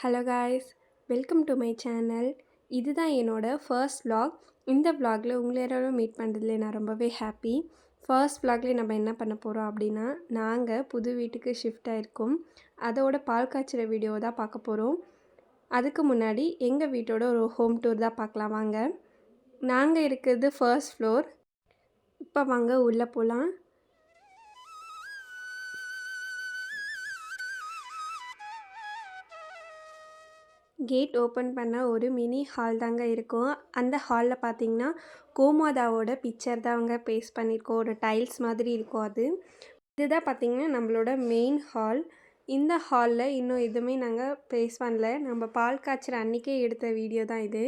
Hello guys, welcome to my channel. இதுதான் என்னோடய first vlog. இந்த vlogல உங்களை யாராலும் மீட் பண்ணுறதுல நான் ரொம்பவே ஹாப்பி. ஃபர்ஸ்ட் vlogலேயே நம்ம என்ன பண்ண போகிறோம் அப்படின்னா, நாங்கள் புது வீட்டுக்கு ஷிஃப்ட் ஆகிருக்கோம். அதோட பால் காய்ச்சிற வீடியோ தான் பார்க்க போகிறோம். அதுக்கு முன்னாடி எங்கள் வீட்டோட ஒரு ஹோம் டூர் தான் பார்க்கலாம் வாங்க. நாங்கள் இருக்கிறது ஃபர்ஸ்ட் ஃப்ளோர். இப்போ வாங்க உள்ளே போகலாம். கேட் ஓப்பன் பண்ண ஒரு மினி ஹால் தாங்க இருக்கும். அந்த ஹாலில் பார்த்தீங்கன்னா கோமாதாவோட பிக்சர் தான் அவங்க பேஸ்ட் பண்ணியிருக்கோம். ஒரு டைல்ஸ் மாதிரி இருக்கும் அது. இதுதான் பார்த்திங்கன்னா நம்மளோட மெயின் ஹால். இந்த ஹாலில் இன்னும் எதுவுமே நாங்கள் பேஸ்ட் பண்ணல. நம்ம பால் காய்ச்சிற அன்றைக்கே எடுத்த வீடியோ தான் இது.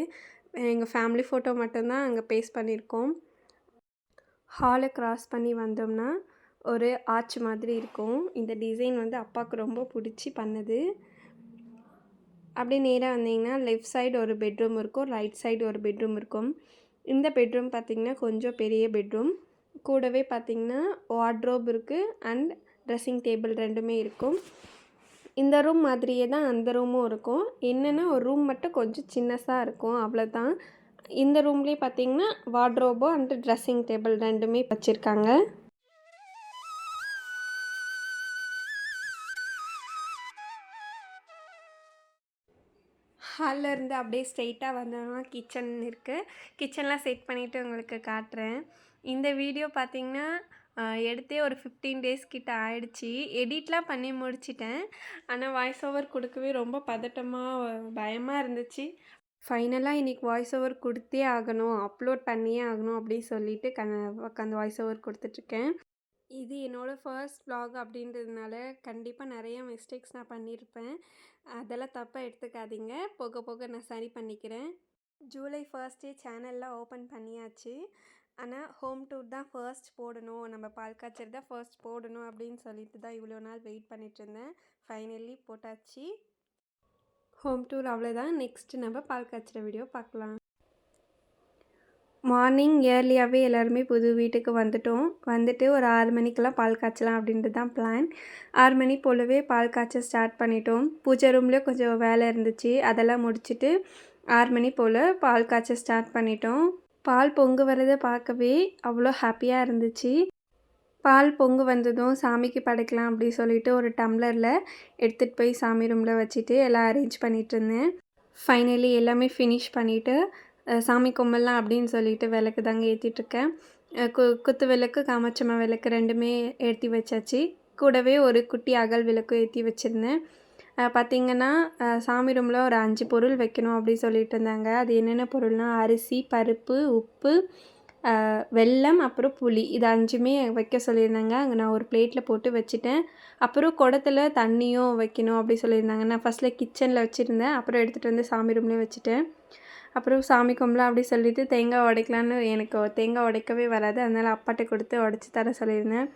எங்கள் ஃபேமிலி ஃபோட்டோ மட்டும்தான் அங்கே பேஸ்ட் பண்ணியிருக்கோம். ஹாலை க்ராஸ் பண்ணி வந்தோம்னா ஒரு ஆர்ச் மாதிரி இருக்கும். இந்த டிசைன் வந்து அப்பாவுக்கு ரொம்ப பிடிச்சி பண்ணது. அப்படியே நேராக வந்தீங்கன்னா லெஃப்ட் சைடு ஒரு பெட்ரூம் இருக்கும், ரைட் சைடு ஒரு பெட்ரூம் இருக்கும். இந்த பெட்ரூம் பார்த்திங்கன்னா கொஞ்சம் பெரிய பெட்ரூம். கூடவே பார்த்திங்கன்னா வார்ட்ரோப் இருக்குது அண்ட் ட்ரெஸ்ஸிங் டேபிள் ரெண்டுமே இருக்கும். இந்த ரூம் மாதிரியே தான் அந்த ரூமும் இருக்கும். என்னென்னா ஒரு ரூம் மட்டும் கொஞ்சம் சின்னதாக இருக்கும், அவ்வளோதான். இந்த ரூம்லேயே பார்த்திங்கன்னா வார்ட்ரோபோ அண்ட் ட்ரெஸ்ஸிங் டேபிள் ரெண்டுமே வச்சுருக்காங்க. ஹாலில் இருந்து அப்படியே ஸ்ட்ரெயிட்டாக வந்தோம்னா கிச்சன் இருக்குது. கிச்சன்லாம் செட் பண்ணிவிட்டு உங்களுக்கு காட்டுறேன். இந்த வீடியோ பார்த்திங்கன்னா எடுத்தே ஒரு 15 டேஸ் கிட்ட ஆயிடுச்சு. எடிட்லாம் பண்ணி முடிச்சிட்டேன். ஆனால் வாய்ஸ் ஓவர் கொடுக்கவே ரொம்ப பதட்டமாக பயமாக இருந்துச்சு. ஃபைனலாக இன்றைக்கி வாய்ஸ் ஓவர் கொடுத்தே ஆகணும், அப்லோட் பண்ணியே ஆகணும் அப்படின்னு சொல்லிட்டு உட்காந்து வாய்ஸ் ஓவர் கொடுத்துட்ருக்கேன். இது என்னோடய ஃபர்ஸ்ட் vlog அப்படின்றதுனால கண்டிப்பாக நிறைய மிஸ்டேக்ஸ் நான் பண்ணியிருப்பேன். அதெல்லாம் தப்பாக எடுத்துக்காதீங்க. போக போக நான் சரி பண்ணிக்கிறேன். ஜூலை 1 சேனலில் ஓப்பன் பண்ணியாச்சு. ஆனால் ஹோம் டூர் தான் ஃபர்ஸ்ட் போடணும், நம்ம பால் காய்ச்சல் தான் ஃபர்ஸ்ட் போடணும் அப்படின்னு சொல்லிட்டு தான் இவ்வளோ நாள் வெயிட் பண்ணிகிட்ருந்தேன். ஃபைனலி போட்டாச்சு. ஹோம் டூர் அவ்வளோதான். நெக்ஸ்ட்டு நம்ம பால் காய்ச்சிற வீடியோ பார்க்கலாம். மார்னிங் ஏர்லியாகவே எல்லாருமே புது வீட்டுக்கு வந்துட்டு ஒரு 6 மணிக்கெல்லாம் பால் காய்ச்சலாம் அப்படின்றது தான் பிளான். 6 மணி போலவே பால் காய்ச்ச ஸ்டார்ட் பண்ணிட்டோம். பூஜை ரூம்லேயும் கொஞ்சம் வேலை இருந்துச்சு, அதெல்லாம் முடிச்சுட்டு 6 மணி போல் பால் காய்ச்ச ஸ்டார்ட் பண்ணிட்டோம். பால் பொங்கு வரதை பார்க்கவே அவ்வளோ ஹாப்பியாக இருந்துச்சு. பால் பொங்கு வந்ததும் சாமிக்கு படைக்கலாம் அப்படி சொல்லிட்டு ஒரு டம்ளரில் எடுத்துகிட்டு போய் சாமி ரூமில் வச்சுட்டு எல்லாம் அரேஞ்ச் பண்ணிகிட்டு இருந்தேன். ஃபைனலி எல்லாமே ஃபினிஷ் பண்ணிவிட்டு சாமி கும்பிடலாம் அப்படின்னு சொல்லிட்டு விளக்கு தாங்க ஏற்றிட்டுருக்கேன். குத்து விளக்கு, காமாட்சம்மா விளக்கு ரெண்டுமே ஏற்றி வச்சாச்சு. கூடவே ஒரு குட்டி அகல் விளக்கு ஏற்றி வச்சுருந்தேன். பார்த்திங்கன்னா சாமி ரூமில் ஒரு 5 பொருள் வைக்கணும் அப்படின்னு சொல்லிட்டு இருந்தாங்க. அது என்னென்ன பொருள்னால் அரிசி, பருப்பு, உப்பு, வெல்லம், அப்புறம் புளி, இது 5மே வைக்க சொல்லியிருந்தாங்க. அங்கே நான் ஒரு பிளேட்டில் போட்டு வச்சுட்டேன். அப்புறம் குடத்தில் தண்ணியும் வைக்கணும் அப்படி சொல்லியிருந்தாங்க. நான் ஃபஸ்ட்டில் கிச்சனில் வச்சுருந்தேன், அப்புறம் எடுத்துகிட்டு வந்து சாமி ரூம்லேயே வச்சுட்டேன். அப்புறம் சாமி கும்பலாம் அப்படி சொல்லிவிட்டு தேங்காய் உடைக்கலான்னு, எனக்கு தேங்காய் உடைக்கவே வராது, அதனால் அப்பாட்ட கொடுத்து உடச்சி தர சொல்லியிருந்தேன்.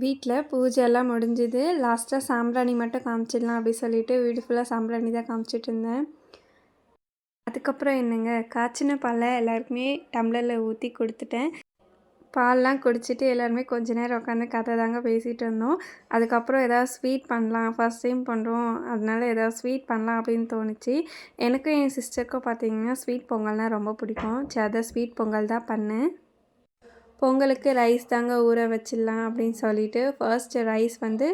வீட்டில் பூஜைலாம் முடிஞ்சுது. லாஸ்ட்டாக சாம்பிராணி மட்டும் காமிச்சிடலாம் அப்படி சொல்லிட்டு வீடு ஃபுல்லாக சாம்பிராணி தான் காமிச்சிட்டு இருந்தேன். அதுக்கப்புறம் என்னங்க, காய்ச்சின பாலை எல்லாருக்குமே டம்ளரில் ஊற்றி கொடுத்துட்டேன். பால்லாம் குடிச்சிட்டு எல்லாருமே கொஞ்ச நேரம் உட்காந்து கதை தாங்க பேசிகிட்டு இருந்தோம். அதுக்கப்புறம் ஏதாவது ஸ்வீட் பண்ணலாம், ஃபர்ஸ்ட் டைம் பண்ணுறோம், அதனால ஏதாவது ஸ்வீட் பண்ணலாம் அப்படின்னு தோணுச்சு. எனக்கும் என் சிஸ்டருக்கும் பார்த்தீங்கன்னா ஸ்வீட் பொங்கல்னால் ரொம்ப பிடிக்கும். சரி, அதான் ஸ்வீட் பொங்கல் தான் பண்ணேன். பொங்கலுக்கு ரைஸ் தாங்க ஊற வச்சிடலாம் அப்படின்னு சொல்லிட்டு ஃபர்ஸ்ட்டு ரைஸ் வந்து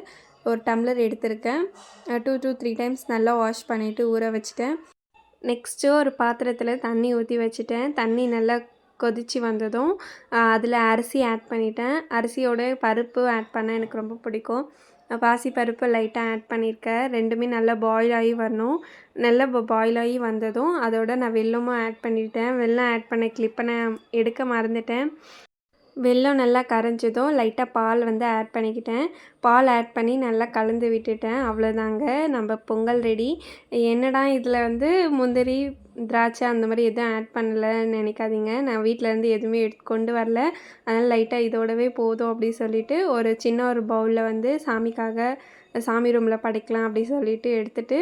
ஒரு டம்ளர் எடுத்திருக்கேன். 2 to 3 டைம்ஸ் நல்லா வாஷ் பண்ணிவிட்டு ஊற வச்சுட்டேன். நெக்ஸ்ட்டு ஒரு பாத்திரத்தில் தண்ணி ஊற்றி வச்சுட்டேன். தண்ணி நல்லா கொதித்து வந்ததும் அதில் அரிசி ஆட் பண்ணிட்டேன். அரிசியோட பருப்பு ஆட் பண்ண எனக்கு ரொம்ப பிடிக்கும். பாசி பருப்பு லைட்டாக ஆட் பண்ணியிருக்கேன். ரெண்டுமே நல்லா பாயில் ஆகி வரணும். நல்லா பாயில் ஆகி வந்ததும் அதோட நான் வெல்லமும் ஆட் பண்ணிட்டேன். வெல்லம் ஆட் பண்ண கிளிப்பை நான் எடுக்க மறந்துட்டேன். வெல்லம் நல்லா கரைஞ்சதும் லைட்டாக பால் வந்து ஆட் பண்ணிக்கிட்டேன். பால் ஆட் பண்ணி நல்லா கலந்து விட்டுட்டேன். அவ்வளோதாங்க, நம்ம பொங்கல் ரெடி. என்னடா இதில் வந்து முந்திரி, திராட்சை அந்த மாதிரி எதுவும் ஆட் பண்ணலன்னு நினைக்காதீங்க. நான் வீட்டிலேருந்து எதுவுமே கொண்டு வரல. அதனால் லைட்டாக இதோடவே போதும் அப்படி சொல்லிவிட்டு ஒரு சின்ன ஒரு பவுலில் வந்து சாமிக்காக சாமி ரூமில் படைக்கலாம் அப்படி சொல்லிட்டு எடுத்துகிட்டு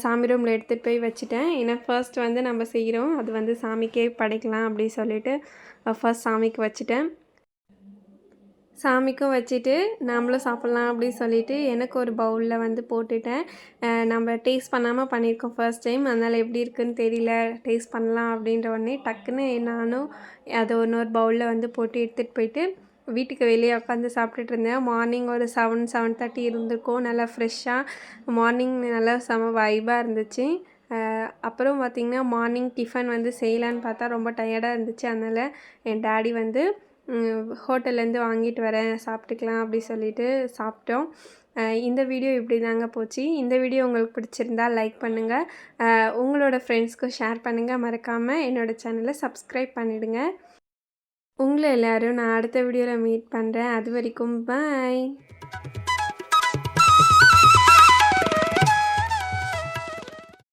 சாமி ரூமில் எடுத்துகிட்டு போய் வச்சுட்டேன். ஏன்னா ஃபர்ஸ்ட் வந்து நம்ம செய்கிறோம், அது வந்து சாமிக்கே படைக்கலாம் அப்படி சொல்லிவிட்டு ஃபர்ஸ்ட் சாமிக்கு வச்சுட்டேன். சாமிக்கும் வச்சுட்டு நாமளும் சாப்பிட்லாம் அப்படின்னு சொல்லிட்டு எனக்கு ஒரு பவுலில் வந்து போட்டுட்டேன். நம்ம டேஸ்ட் பண்ணாமல் பண்ணியிருக்கோம் ஃபர்ஸ்ட் டைம், அதனால் எப்படி இருக்குதுன்னு தெரியல, டேஸ்ட் பண்ணலாம் அப்படின்ற உடனே டக்குன்னு நானும் அதை இன்னொரு பவுலில் வந்து போட்டு எடுத்துகிட்டு போயிட்டு வீட்டுக்கு வெளியே உட்காந்து சாப்பிட்டுட்டு இருந்தேன். மார்னிங் ஒரு 7:30 இருந்திருக்கும். நல்லா ஃப்ரெஷ்ஷாக மார்னிங் நல்லா செம வைபாக இருந்துச்சு. அப்புறம் பார்த்திங்கன்னா மார்னிங் டிஃபன் வந்து செய்யலான்னு பார்த்தா ரொம்ப டயர்டாக இருந்துச்சு. அதனால் என் டாடி வந்து ஹோட்டல்லேருந்து வாங்கிட்டு வரேன், சாப்பிட்டுக்கலாம் அப்படி சொல்லிட்டு சாப்பிட்டோம். இந்த வீடியோ இப்படி தாங்க போச்சு. இந்த வீடியோ உங்களுக்கு பிடிச்சிருந்தா லைக் பண்ணுங்கள், உங்களோட ஃப்ரெண்ட்ஸ்க்கும் ஷேர் பண்ணுங்கள். மறக்காமல் என்னோடய சேனலை சப்ஸ்கிரைப் பண்ணிவிடுங்க. உங்களை எல்லோரும் நான் அடுத்த வீடியோவில் மீட் பண்ணுறேன். அது வரைக்கும் பாய்.